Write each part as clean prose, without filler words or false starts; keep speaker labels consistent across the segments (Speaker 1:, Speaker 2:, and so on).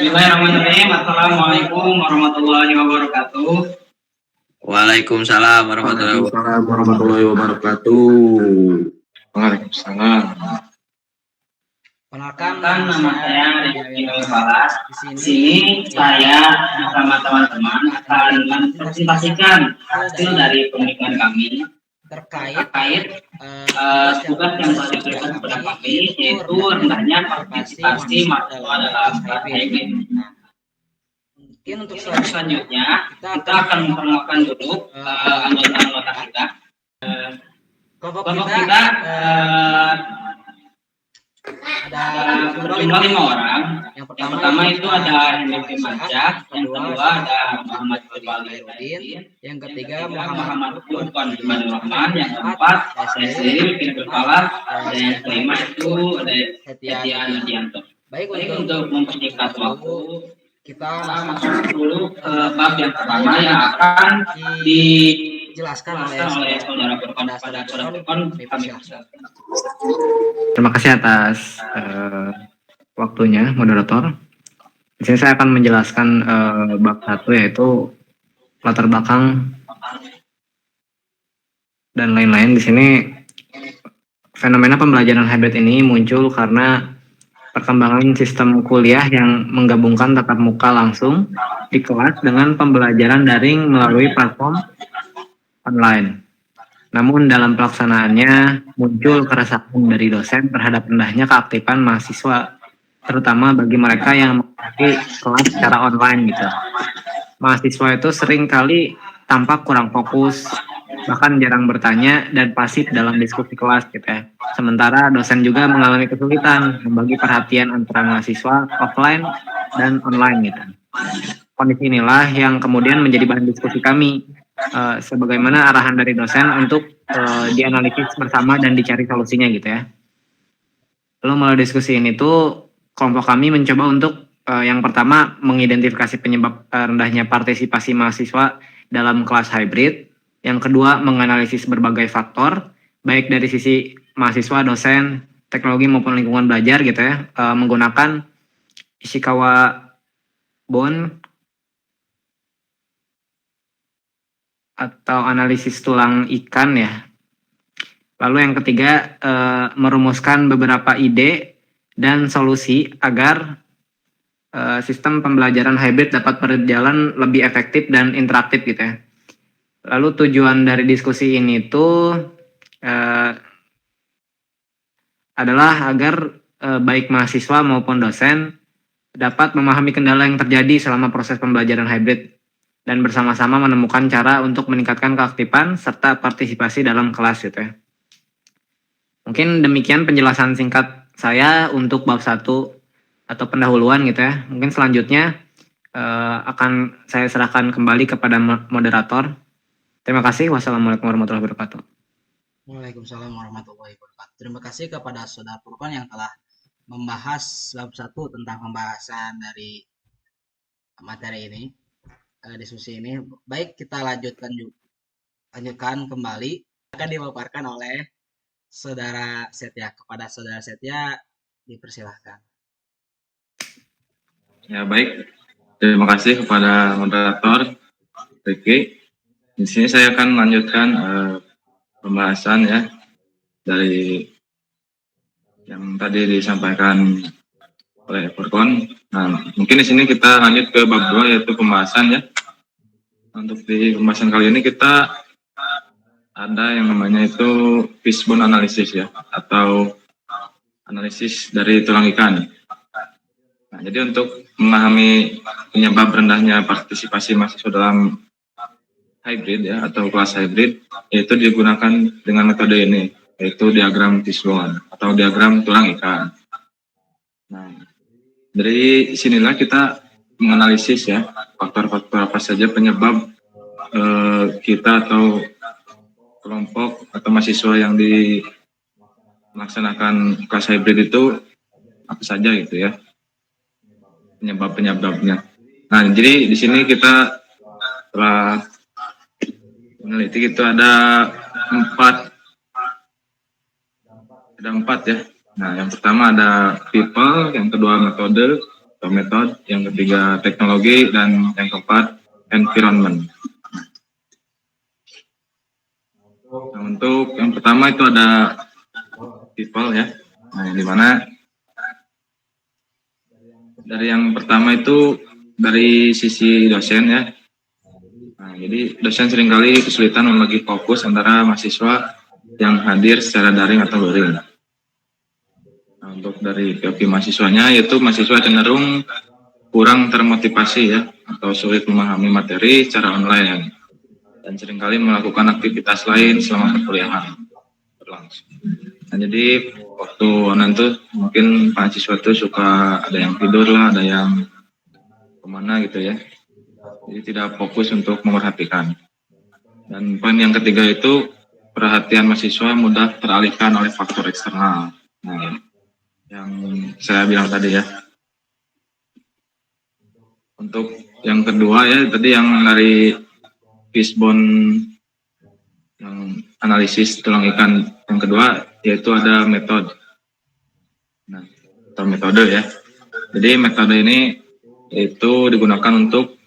Speaker 1: Bismillahirrahmanirrahim. Assalamualaikum warahmatullahi wabarakatuh.
Speaker 2: Waalaikumsalam warahmatullahi
Speaker 3: wabarakatuh. Waalaikumsalam.
Speaker 1: Perkenalkan, nama saya Rizky Falas. Di sini saya bersama teman-teman akan mempresentasikan hasil dari pemeriksaan kami terkait tugas yang telah diberikan kepada kami, yaitu rendahnya partisipasi mahasiswa dalam hybrid. Mungkin untuk selanjutnya kita akan memperkenalkan dulu anggota-anggota kita. Kelompok kita ada berjumlah 5 orang. Yang pertama itu ada Henry Manca, yang kedua ada Muhammad Iqbal, yang ketiga Muhammad Lutfan Imanul Rahman, yang keempat saya sendiri Fikri Falas, dan yang kelima itu ada Setia Nadianto. Baik, untuk mempersingkat waktu, kita masuk dulu ke bab yang pertama yang akan dijelaskan oleh saudara Burkon.
Speaker 4: Terima kasih atas waktunya, moderator. Di sini saya akan menjelaskan bab 1, yaitu latar belakang dan lain-lain. Di sini fenomena pembelajaran hybrid ini muncul karena perkembangan sistem kuliah yang menggabungkan tatap muka langsung di kelas dengan pembelajaran daring melalui platform online. Namun dalam pelaksanaannya muncul keresahan dari dosen terhadap rendahnya keaktifan mahasiswa, terutama bagi mereka yang mengikuti kelas secara online gitu. Mahasiswa itu sering kali tampak kurang fokus, bahkan jarang bertanya dan pasif dalam diskusi kelas gitu ya. Sementara dosen juga mengalami kesulitan membagi perhatian antara mahasiswa offline dan online gitu. Kondisi inilah yang kemudian menjadi bahan diskusi kami, sebagaimana arahan dari dosen untuk dianalisis bersama dan dicari solusinya gitu ya. Lalu melalui diskusi ini tuh kelompok kami mencoba untuk yang pertama mengidentifikasi penyebab rendahnya partisipasi mahasiswa dalam kelas hybrid. Yang kedua menganalisis berbagai faktor baik dari sisi mahasiswa, dosen, teknologi maupun lingkungan belajar gitu ya, menggunakan Ishikawa Bond atau analisis tulang ikan ya. Lalu yang ketiga merumuskan beberapa ide dan solusi agar sistem pembelajaran hybrid dapat berjalan lebih efektif dan interaktif gitu ya. Lalu tujuan dari diskusi ini tuh adalah agar baik mahasiswa maupun dosen dapat memahami kendala yang terjadi selama proses pembelajaran hybrid dan bersama-sama menemukan cara untuk meningkatkan keaktifan serta partisipasi dalam kelas gitu ya. Mungkin demikian penjelasan singkat saya untuk bab 1 atau pendahuluan gitu ya. Mungkin selanjutnya akan saya serahkan kembali kepada moderator. Terima kasih. Wassalamualaikum warahmatullahi wabarakatuh.
Speaker 1: Waalaikumsalam warahmatullahi wabarakatuh. Terima kasih kepada saudara Burkon yang telah membahas bab 1 tentang pembahasan dari materi ini, diskusi ini. Baik, kita lanjutkan kembali. Akan dipaparkan oleh saudara Setia. Kepada saudara Setia dipersilahkan.
Speaker 3: Ya baik, terima kasih kepada moderator Ricky. Di sini saya akan melanjutkan pembahasan ya dari yang tadi disampaikan oleh Burkon. Nah, mungkin di sini kita lanjut ke bab 2 yaitu pembahasan ya. Untuk di pembahasan kali ini kita ada yang namanya itu fishbone analysis ya, atau analisis dari tulang ikan. Nah, jadi untuk memahami penyebab rendahnya partisipasi mahasiswa dalam hybrid ya, atau kelas hybrid, yaitu digunakan dengan metode ini, yaitu diagram fishbone atau diagram tulang ikan. Nah, dari sinilah kita menganalisis ya faktor-faktor apa saja penyebab kita atau kelompok atau mahasiswa yang melaksanakan kelas hybrid itu apa saja gitu ya penyebabnya. Nah, jadi di sini kita telah meneliti itu ada empat ya. Nah, yang pertama ada people, yang kedua metode, atau metode, yang ketiga teknologi, dan yang keempat environment. Nah, untuk yang pertama itu ada people ya. Nah, yang dimana dari yang pertama itu dari sisi dosen ya. Nah, jadi dosen seringkali kesulitan membagi fokus antara mahasiswa yang hadir secara daring atau luring. Nah, untuk dari POV mahasiswanya, yaitu mahasiswa cenderung kurang termotivasi ya, atau sulit memahami materi secara online, dan seringkali melakukan aktivitas lain selama perkuliahan berlangsung. Nah, jadi waktu online tuh mungkin mahasiswa tuh suka ada yang tidur lah, ada yang kemana gitu ya. Jadi tidak fokus untuk memperhatikan. Dan poin yang ketiga itu perhatian mahasiswa mudah teralihkan oleh faktor eksternal. Nah, yang saya bilang tadi ya. Untuk yang kedua ya, tadi yang dari Fishbone yang analisis tulang ikan yang kedua, yaitu ada metode. Nah, atau metode ya. Jadi metode ini itu digunakan untuk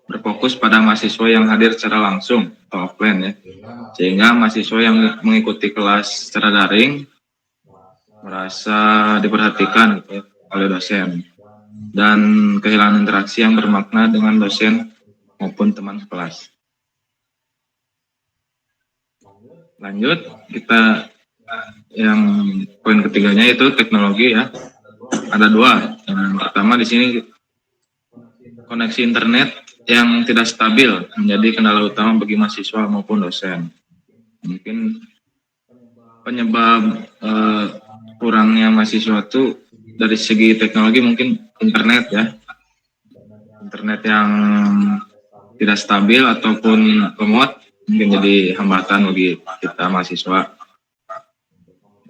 Speaker 3: berfokus pada mahasiswa yang hadir secara langsung atau offline ya. Sehingga mahasiswa yang mengikuti kelas secara daring merasa diperhatikan gitu, oleh dosen, dan kehilangan interaksi yang bermakna dengan dosen maupun teman kelas. Lanjut, kita yang poin ketiganya itu teknologi ya. Ada dua. Yang pertama di sini koneksi internet yang tidak stabil menjadi kendala utama bagi mahasiswa maupun dosen. Mungkin penyebab kurangnya mahasiswa itu dari segi teknologi mungkin internet ya. Internet yang tidak stabil ataupun lemot mungkin jadi hambatan bagi kita mahasiswa.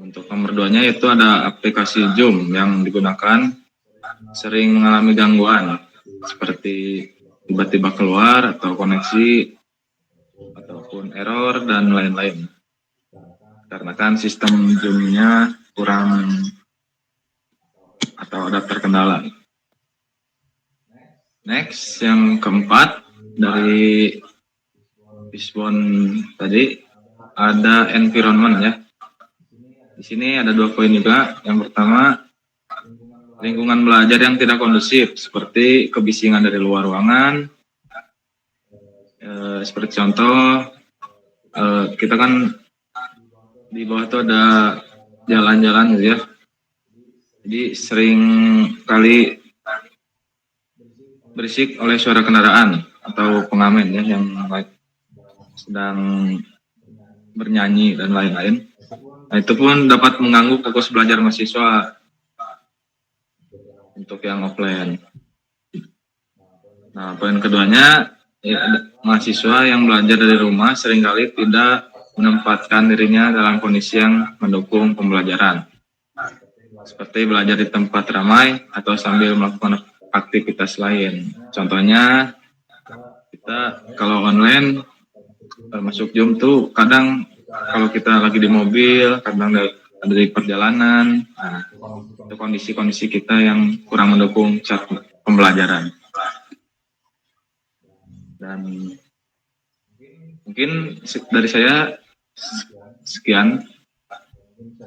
Speaker 3: Untuk nomor 2-nya itu ada aplikasi Zoom yang digunakan sering mengalami gangguan seperti tiba-tiba keluar atau koneksi ataupun error dan lain-lain. Karena kan sistem Zoom-nya kurang atau ada terkendala. Next, yang keempat dari Fishbone tadi ada environment ya. Di sini ada 2 poin juga. Yang pertama, lingkungan belajar yang tidak kondusif seperti kebisingan dari luar ruangan. Seperti contoh, kita kan di bawah itu ada jalan-jalan gitu ya. Jadi sering kali berisik oleh suara kendaraan atau pengamen ya yang sedang bernyanyi dan lain-lain. Nah, itu pun dapat mengganggu fokus belajar mahasiswa untuk yang offline. Nah, poin keduanya, ya, mahasiswa yang belajar dari rumah seringkali tidak menempatkan dirinya dalam kondisi yang mendukung pembelajaran, seperti belajar di tempat ramai atau sambil melakukan aktivitas lain. Contohnya, kita kalau online masuk Zoom tuh kadang kalau kita lagi di mobil, kadang ada di perjalanan, nah, itu kondisi-kondisi kita yang kurang mendukung saat pembelajaran. Dan mungkin dari saya sekian.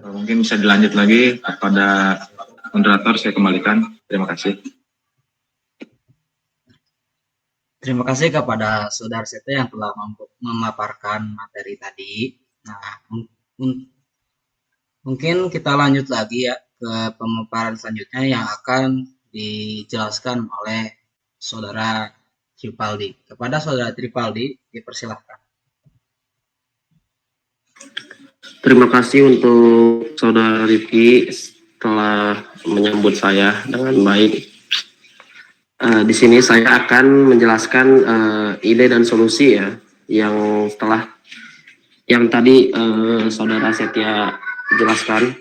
Speaker 3: Mungkin bisa dilanjut lagi kepada moderator, saya kembalikan. Terima kasih.
Speaker 1: Terima kasih kepada Saudara Sete yang telah memaparkan materi tadi. Nah, mungkin kita lanjut lagi ya ke pemaparan selanjutnya yang akan dijelaskan oleh Saudara Tripaldi. Kepada Saudara Tripaldi, dipersilahkan.
Speaker 2: Terima kasih untuk Saudara Rifki telah menyambut saya dengan baik. Di sini saya akan menjelaskan ide dan solusi ya yang tadi Saudara Setia jelaskan.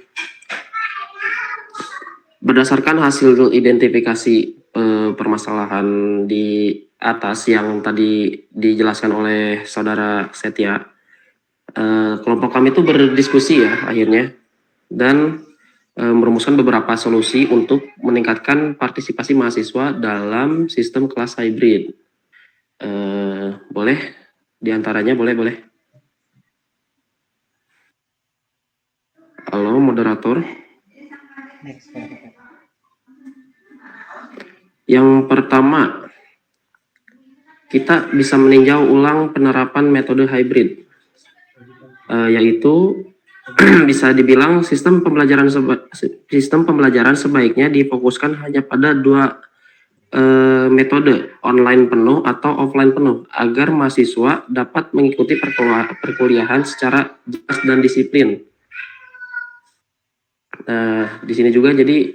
Speaker 2: Berdasarkan hasil identifikasi permasalahan di atas yang tadi dijelaskan oleh Saudara Setia, kelompok kami itu berdiskusi ya akhirnya, dan merumuskan beberapa solusi untuk meningkatkan partisipasi mahasiswa dalam sistem kelas hybrid. Boleh diantaranya, boleh. Halo moderator. Yang pertama, kita bisa meninjau ulang penerapan metode hybrid, yaitu bisa dibilang sistem pembelajaran sebaiknya difokuskan hanya pada dua metode, online penuh atau offline penuh, agar mahasiswa dapat mengikuti perkuliahan secara jelas dan disiplin. Di sini juga jadi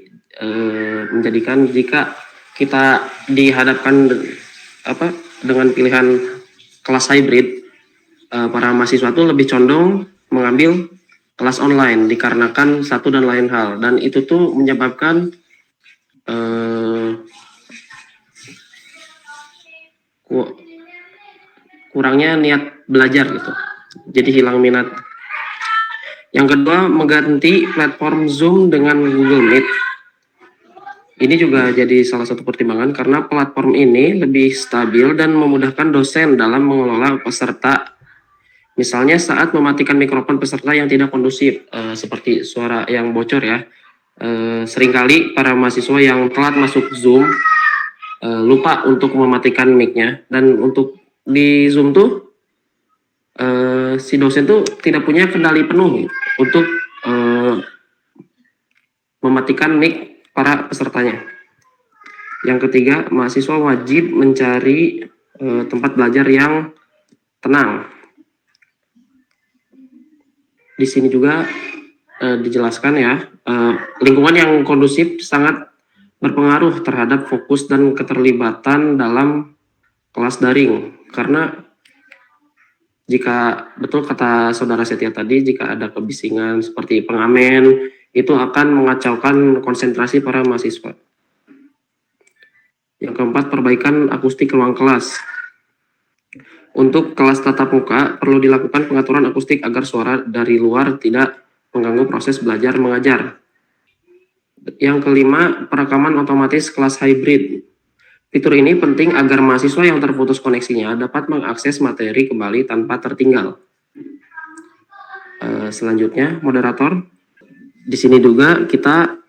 Speaker 2: menjadikan jika kita dihadapkan dengan pilihan kelas hybrid, para mahasiswa itu lebih condong mengambil kelas online dikarenakan satu dan lain hal, dan itu tuh menyebabkan kurangnya niat belajar gitu, jadi hilang minat. Yang kedua, mengganti platform Zoom dengan Google Meet. Ini juga jadi salah satu pertimbangan karena platform ini lebih stabil dan memudahkan dosen dalam mengelola peserta. Misalnya saat mematikan mikrofon peserta yang tidak kondusif, seperti suara yang bocor ya. Seringkali para mahasiswa yang telat masuk Zoom lupa untuk mematikan mic-nya, dan untuk di Zoom tuh si dosen tuh tidak punya kendali penuh untuk mematikan mic para pesertanya. Yang ketiga, mahasiswa wajib mencari tempat belajar yang tenang. Di sini juga dijelaskan ya, lingkungan yang kondusif sangat berpengaruh terhadap fokus dan keterlibatan dalam kelas daring. Karena jika betul kata saudara Setia tadi, jika ada kebisingan seperti pengamen, itu akan mengacaukan konsentrasi para mahasiswa. Yang keempat, perbaikan akustik ruang kelas. Untuk kelas tatap muka, perlu dilakukan pengaturan akustik agar suara dari luar tidak mengganggu proses belajar mengajar. Yang kelima, perekaman otomatis kelas hybrid. Fitur ini penting agar mahasiswa yang terputus koneksinya dapat mengakses materi kembali tanpa tertinggal. Selanjutnya, moderator, di sini juga kita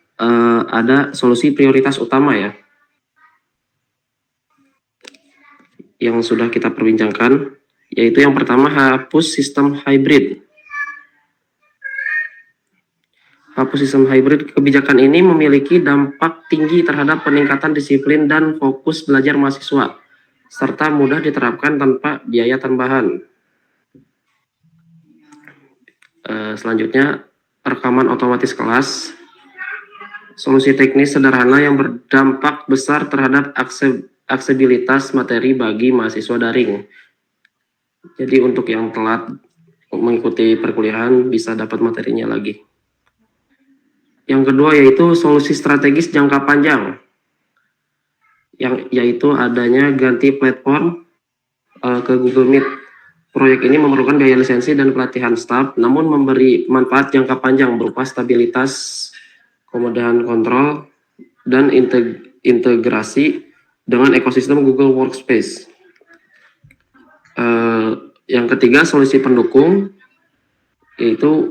Speaker 2: ada solusi prioritas utama ya, yang sudah kita perbincangkan, yaitu yang pertama, hapus sistem hybrid. Hapus sistem hybrid, kebijakan ini memiliki dampak tinggi terhadap peningkatan disiplin dan fokus belajar mahasiswa, serta mudah diterapkan tanpa biaya tambahan. Selanjutnya, rekaman otomatis kelas. Solusi teknis sederhana yang berdampak besar terhadap aksesibilitas materi bagi mahasiswa daring. Jadi untuk yang telat mengikuti perkuliahan bisa dapat materinya lagi. Yang kedua yaitu solusi strategis jangka panjang, yaitu adanya ganti platform ke Google Meet. Proyek ini memerlukan biaya lisensi dan pelatihan staf, namun memberi manfaat jangka panjang berupa stabilitas, kemudahan kontrol, dan integrasi dengan ekosistem Google Workspace. Yang ketiga, solusi pendukung, yaitu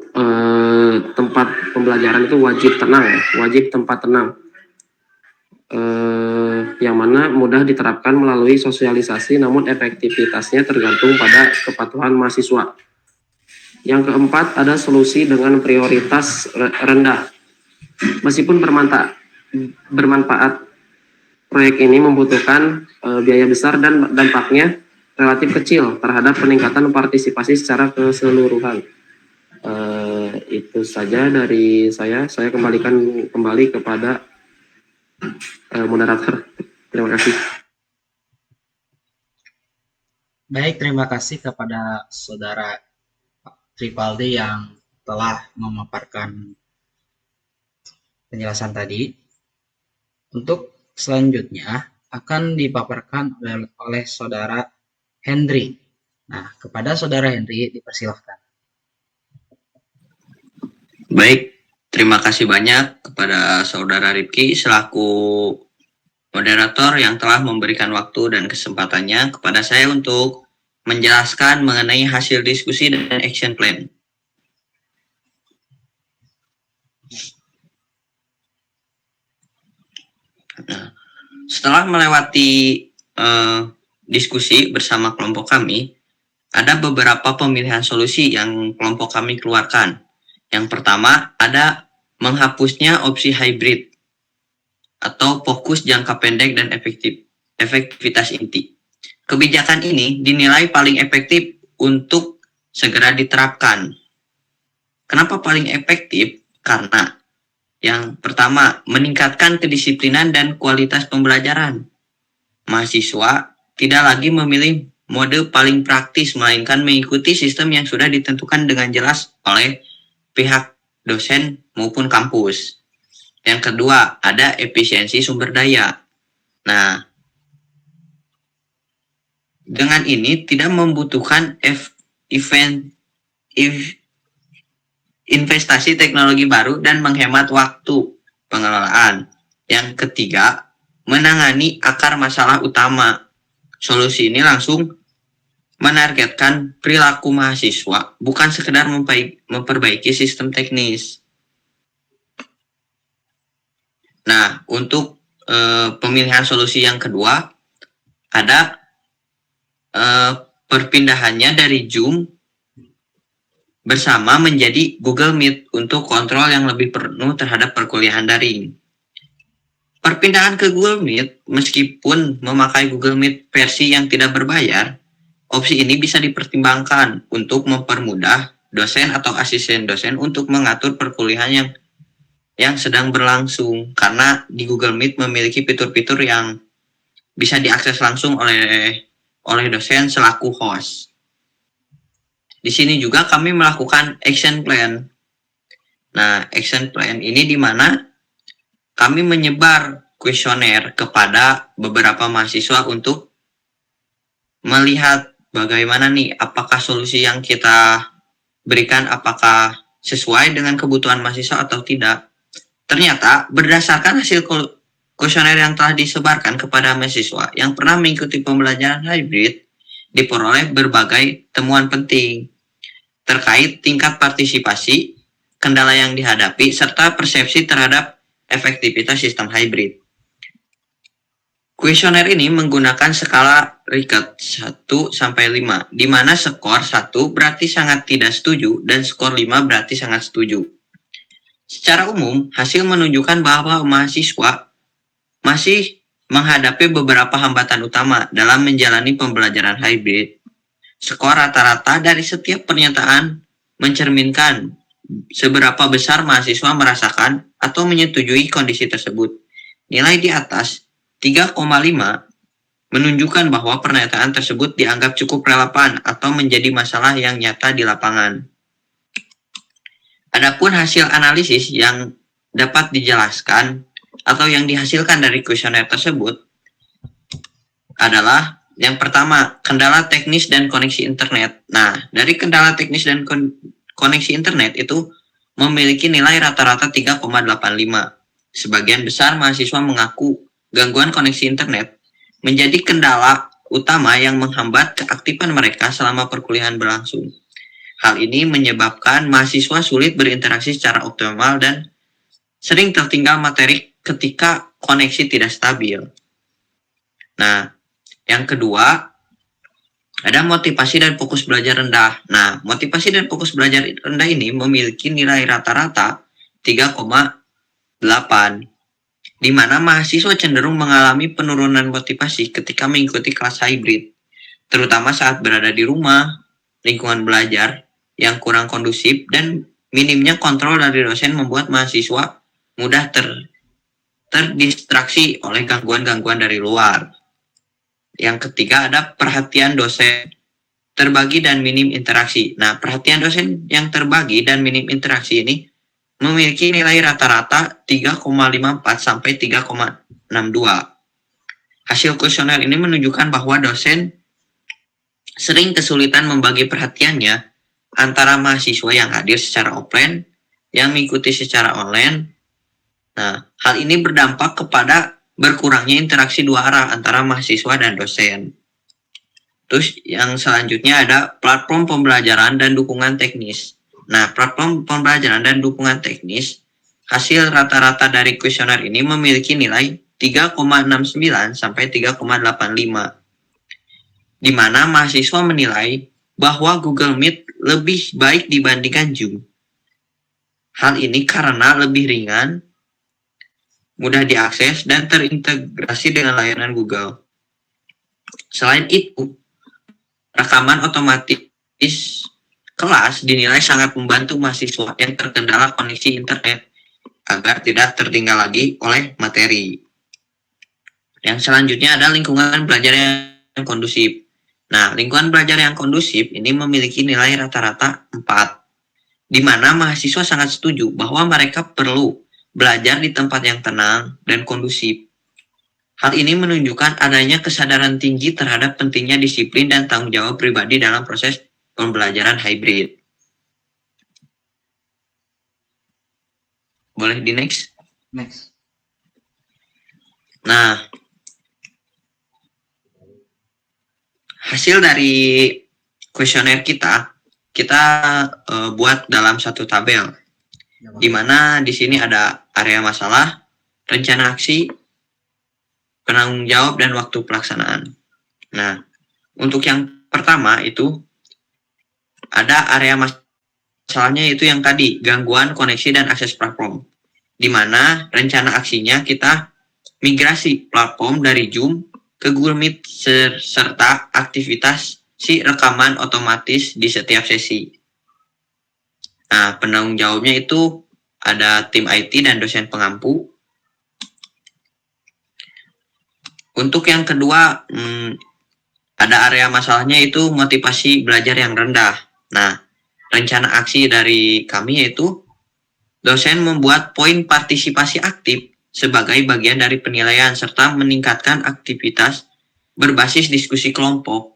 Speaker 2: tempat pembelajaran itu wajib tenang, wajib tempat tenang, yang mana mudah diterapkan melalui sosialisasi, namun efektivitasnya tergantung pada kepatuhan mahasiswa. Yang keempat, ada solusi dengan prioritas rendah. Meskipun bermanfaat, proyek ini membutuhkan biaya besar dan dampaknya relatif kecil terhadap peningkatan partisipasi secara keseluruhan. Itu saja dari saya. Saya kembalikan kembali kepada moderator. Terima kasih.
Speaker 1: Baik, terima kasih kepada saudara Tripaldi yang telah memaparkan penjelasan tadi. Untuk selanjutnya akan dipaparkan oleh saudara Henry. Nah, kepada saudara Henry dipersilahkan.
Speaker 5: Baik, Terima kasih banyak kepada Saudara Rifki selaku moderator yang telah memberikan waktu dan kesempatannya kepada saya untuk menjelaskan mengenai hasil diskusi dan action plan. Nah, setelah melewati diskusi bersama kelompok kami, ada beberapa pemilihan solusi yang kelompok kami keluarkan. Yang pertama, ada menghapusnya opsi hybrid atau fokus jangka pendek dan efektivitas inti. Kebijakan ini dinilai paling efektif untuk segera diterapkan. Kenapa paling efektif? Karena yang pertama, meningkatkan kedisiplinan dan kualitas pembelajaran. Mahasiswa tidak lagi memilih mode paling praktis, melainkan mengikuti sistem yang sudah ditentukan dengan jelas oleh pihak dosen maupun kampus. Yang kedua, ada efisiensi sumber daya. Nah, dengan ini tidak membutuhkan investasi teknologi baru dan menghemat waktu pengelolaan. Yang ketiga, menangani akar masalah utama. Solusi ini langsung menargetkan perilaku mahasiswa, bukan sekedar memperbaiki sistem teknis. Nah, untuk pemilihan solusi yang kedua, ada perpindahannya dari Zoom bersama menjadi Google Meet untuk kontrol yang lebih penuh terhadap perkuliahan daring. Perpindahan ke Google Meet, meskipun memakai Google Meet versi yang tidak berbayar, opsi ini bisa dipertimbangkan untuk mempermudah dosen atau asisten dosen untuk mengatur perkuliahan yang sedang berlangsung, karena di Google Meet memiliki fitur-fitur yang bisa diakses langsung oleh dosen selaku host. Di sini juga kami melakukan action plan. Nah, action plan ini di mana kami menyebar kuesioner kepada beberapa mahasiswa untuk melihat bagaimana nih, apakah solusi yang kita berikan apakah sesuai dengan kebutuhan mahasiswa atau tidak. Ternyata berdasarkan hasil kuesioner yang telah disebarkan kepada mahasiswa yang pernah mengikuti pembelajaran hybrid, diperoleh berbagai temuan penting terkait tingkat partisipasi, kendala yang dihadapi, serta persepsi terhadap efektivitas sistem hybrid. Kuesioner ini menggunakan skala Likert 1-5, di mana skor 1 berarti sangat tidak setuju dan skor 5 berarti sangat setuju. Secara umum, hasil menunjukkan bahwa mahasiswa masih menghadapi beberapa hambatan utama dalam menjalani pembelajaran hybrid. Skor rata-rata dari setiap pernyataan mencerminkan seberapa besar mahasiswa merasakan atau menyetujui kondisi tersebut. Nilai di atas 3,5 menunjukkan bahwa pernyataan tersebut dianggap cukup relevan atau menjadi masalah yang nyata di lapangan. Adapun hasil analisis yang dapat dijelaskan atau yang dihasilkan dari kuesioner tersebut adalah yang pertama, kendala teknis dan koneksi internet. Nah, dari kendala teknis dan koneksi internet itu memiliki nilai rata-rata 3,85. Sebagian besar mahasiswa mengaku gangguan koneksi internet menjadi kendala utama yang menghambat keaktifan mereka selama perkuliahan berlangsung. Hal ini menyebabkan mahasiswa sulit berinteraksi secara optimal dan sering tertinggal materi ketika koneksi tidak stabil. Nah, yang kedua, ada motivasi dan fokus belajar rendah. Nah, motivasi dan fokus belajar rendah ini memiliki nilai rata-rata 3,8. Di mana mahasiswa cenderung mengalami penurunan motivasi ketika mengikuti kelas hybrid, terutama saat berada di rumah, lingkungan belajar yang kurang kondusif, dan minimnya kontrol dari dosen membuat mahasiswa mudah terdistraksi oleh gangguan-gangguan dari luar. Yang ketiga ada perhatian dosen terbagi dan minim interaksi. Nah, perhatian dosen yang terbagi dan minim interaksi ini memiliki nilai rata-rata 3,54 sampai 3,62. Hasil kuesioner ini menunjukkan bahwa dosen sering kesulitan membagi perhatiannya antara mahasiswa yang hadir secara offline yang mengikuti secara online. Nah, hal ini berdampak kepada berkurangnya interaksi dua arah antara mahasiswa dan dosen. Terus yang selanjutnya ada platform pembelajaran dan dukungan teknis. Nah, platform pembelajaran dan dukungan teknis, hasil rata-rata dari kuesioner ini memiliki nilai 3,69 sampai 3,85. Di mana mahasiswa menilai bahwa Google Meet lebih baik dibandingkan Zoom. Hal ini karena lebih ringan, mudah diakses, dan terintegrasi dengan layanan Google. Selain itu, rekaman otomatis kelas dinilai sangat membantu mahasiswa yang terkendala koneksi internet agar tidak tertinggal lagi oleh materi. Yang selanjutnya ada lingkungan belajar yang kondusif. Nah, lingkungan belajar yang kondusif ini memiliki nilai rata-rata 4, di mana mahasiswa sangat setuju bahwa mereka perlu belajar di tempat yang tenang dan kondusif. Hal ini menunjukkan adanya kesadaran tinggi terhadap pentingnya disiplin dan tanggung jawab pribadi dalam proses pembelajaran hybrid. Boleh di next?
Speaker 1: Next.
Speaker 5: Nah, hasil dari kuesioner kita buat dalam satu tabel, di mana di sini ada area masalah, rencana aksi, penanggung jawab, dan waktu pelaksanaan. Nah, untuk yang pertama itu ada area masalahnya, itu yang tadi, gangguan koneksi dan akses platform, di mana rencana aksinya kita migrasi platform dari Zoom ke Google Meet serta aktivitas si rekaman otomatis di setiap sesi. Nah, penanggung jawabnya itu ada tim IT dan dosen pengampu. Untuk yang kedua, ada area masalahnya itu motivasi belajar yang rendah. Nah, rencana aksi dari kami yaitu dosen membuat poin partisipasi aktif sebagai bagian dari penilaian serta meningkatkan aktivitas berbasis diskusi kelompok,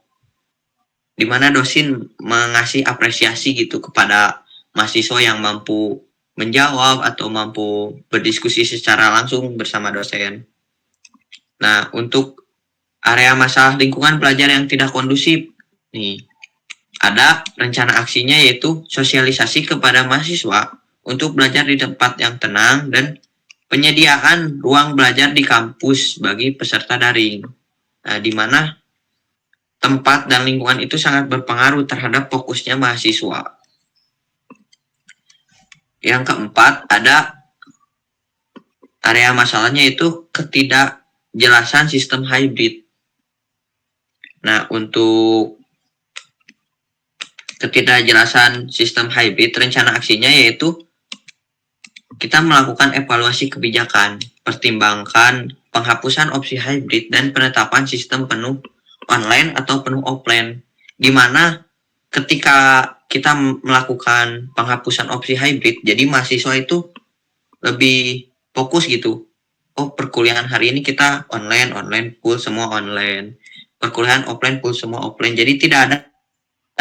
Speaker 5: di mana dosen mengasih apresiasi gitu kepada mahasiswa yang mampu menjawab atau mampu berdiskusi secara langsung bersama dosen. Nah, untuk area masalah lingkungan belajar yang tidak kondusif, nih ada rencana aksinya yaitu sosialisasi kepada mahasiswa untuk belajar di tempat yang tenang dan penyediaan ruang belajar di kampus bagi peserta daring. Nah, di mana tempat dan lingkungan itu sangat berpengaruh terhadap fokusnya mahasiswa. Yang keempat, ada area masalahnya itu ketidakjelasan sistem hybrid. Nah, untuk ketidakjelasan sistem hybrid, rencana aksinya yaitu kita melakukan evaluasi kebijakan, pertimbangkan penghapusan opsi hybrid dan penetapan sistem penuh online atau penuh offline, di mana ketika kita melakukan penghapusan opsi hybrid, jadi mahasiswa itu lebih fokus gitu. Oh, perkuliahan hari ini kita online full semua online. Perkuliahan offline full semua offline. Jadi tidak ada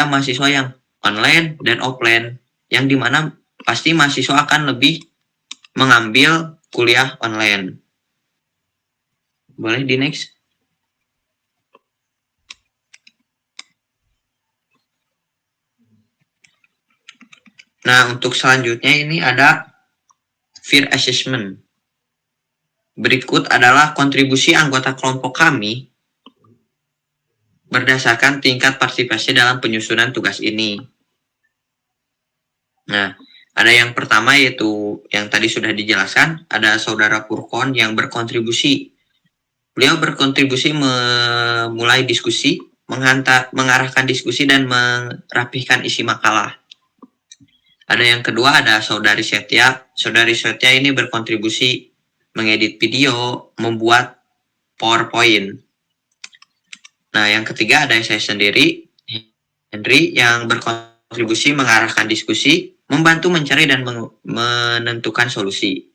Speaker 5: mahasiswa yang online dan offline, yang dimana pasti mahasiswa akan lebih mengambil kuliah online. Boleh di next? Nah, untuk selanjutnya ini ada peer assessment. Berikut adalah kontribusi anggota kelompok kami berdasarkan tingkat partisipasi dalam penyusunan tugas ini. Nah, ada yang pertama yaitu yang tadi sudah dijelaskan, ada saudara Furqon yang berkontribusi. Beliau berkontribusi memulai diskusi, mengarahkan diskusi, dan merapihkan isi makalah. Ada yang kedua, ada saudari Setia. Saudari Setia ini berkontribusi mengedit video, membuat PowerPoint. Nah, yang ketiga ada saya sendiri, Henry, yang berkontribusi mengarahkan diskusi, membantu mencari dan menentukan solusi.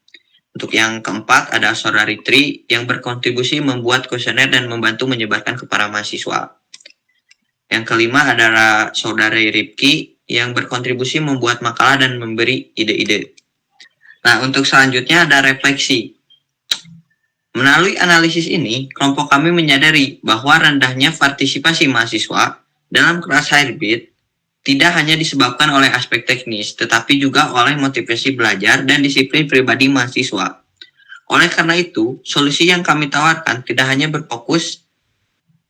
Speaker 5: Untuk yang keempat ada saudari Tri yang berkontribusi membuat kuesioner dan membantu menyebarkan kepada mahasiswa. Yang kelima adalah saudari Ripki yang berkontribusi membuat makalah dan memberi ide-ide. Nah, untuk selanjutnya ada refleksi. Melalui analisis ini, kelompok kami menyadari bahwa rendahnya partisipasi mahasiswa dalam kelas hybrid tidak hanya disebabkan oleh aspek teknis, tetapi juga oleh motivasi belajar dan disiplin pribadi mahasiswa. Oleh karena itu, solusi yang kami tawarkan tidak hanya berfokus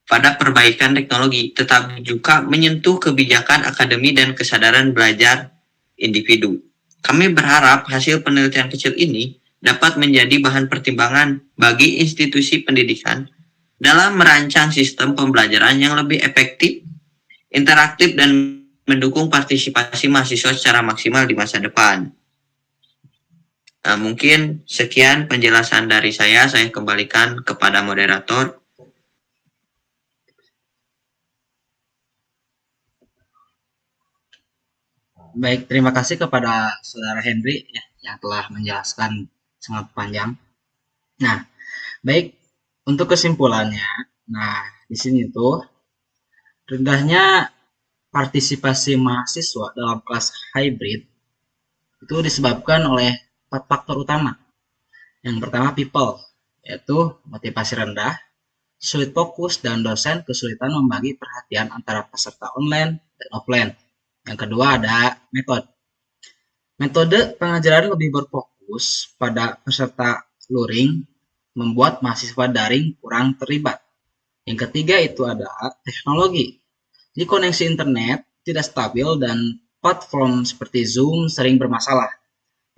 Speaker 5: pada perbaikan teknologi, tetapi juga menyentuh kebijakan akademi dan kesadaran belajar individu. Kami berharap hasil penelitian kecil ini dapat menjadi bahan pertimbangan bagi institusi pendidikan dalam merancang sistem pembelajaran yang lebih efektif, interaktif, dan mendukung partisipasi mahasiswa secara maksimal di masa depan. Nah, mungkin sekian penjelasan dari saya kembalikan kepada moderator.
Speaker 1: Baik, terima kasih kepada Saudara Henry ya, yang telah menjelaskan sangat panjang. Nah, baik, untuk kesimpulannya, nah di sini tuh rendahnya partisipasi mahasiswa dalam kelas hybrid itu disebabkan oleh 4 faktor utama. Yang pertama people, yaitu motivasi rendah, sulit fokus, dan dosen kesulitan membagi perhatian antara peserta online dan offline. Yang kedua ada metode. Metode pengajaran lebih berfokus pada peserta luring, membuat mahasiswa daring kurang terlibat. Yang ketiga itu ada teknologi. Di koneksi internet tidak stabil dan platform seperti Zoom sering bermasalah.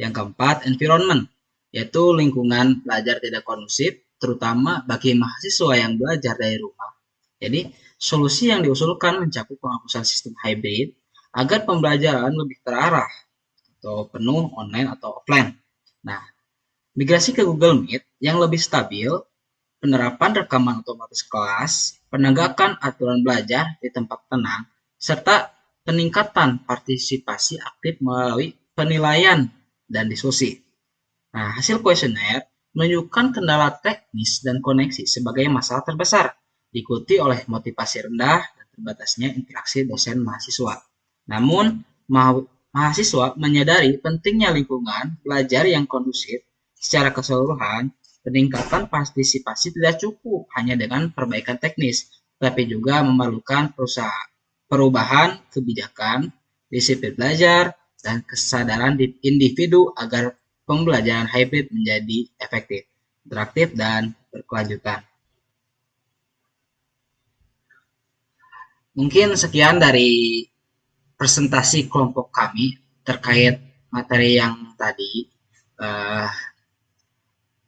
Speaker 1: Yang keempat, environment, yaitu lingkungan belajar tidak kondusif, terutama bagi mahasiswa yang belajar dari rumah. Jadi, solusi yang diusulkan mencakup penghapusan sistem hybrid agar pembelajaran lebih terarah atau penuh online atau offline. Nah, migrasi ke Google Meet yang lebih stabil, penerapan rekaman otomatis kelas, penegakan aturan belajar di tempat tenang, serta peningkatan partisipasi aktif melalui penilaian dan diskusi. Nah, hasil kuesioner menunjukkan kendala teknis dan koneksi sebagai masalah terbesar, diikuti oleh motivasi rendah dan terbatasnya interaksi dosen mahasiswa. Namun, mahasiswa menyadari pentingnya lingkungan belajar yang kondusif. Secara keseluruhan, peningkatan partisipasi tidak cukup hanya dengan perbaikan teknis, tapi juga memerlukan perubahan kebijakan, disiplin belajar, dan kesadaran individu agar pembelajaran hybrid menjadi efektif, interaktif, dan berkelanjutan. Mungkin sekian dari presentasi kelompok kami terkait materi yang tadi.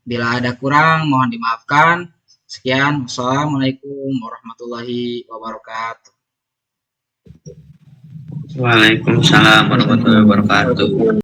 Speaker 1: Bila ada kurang, mohon dimaafkan. Sekian, wassalamualaikum warahmatullahi wabarakatuh.
Speaker 5: Waalaikumsalam warahmatullahi wabarakatuh.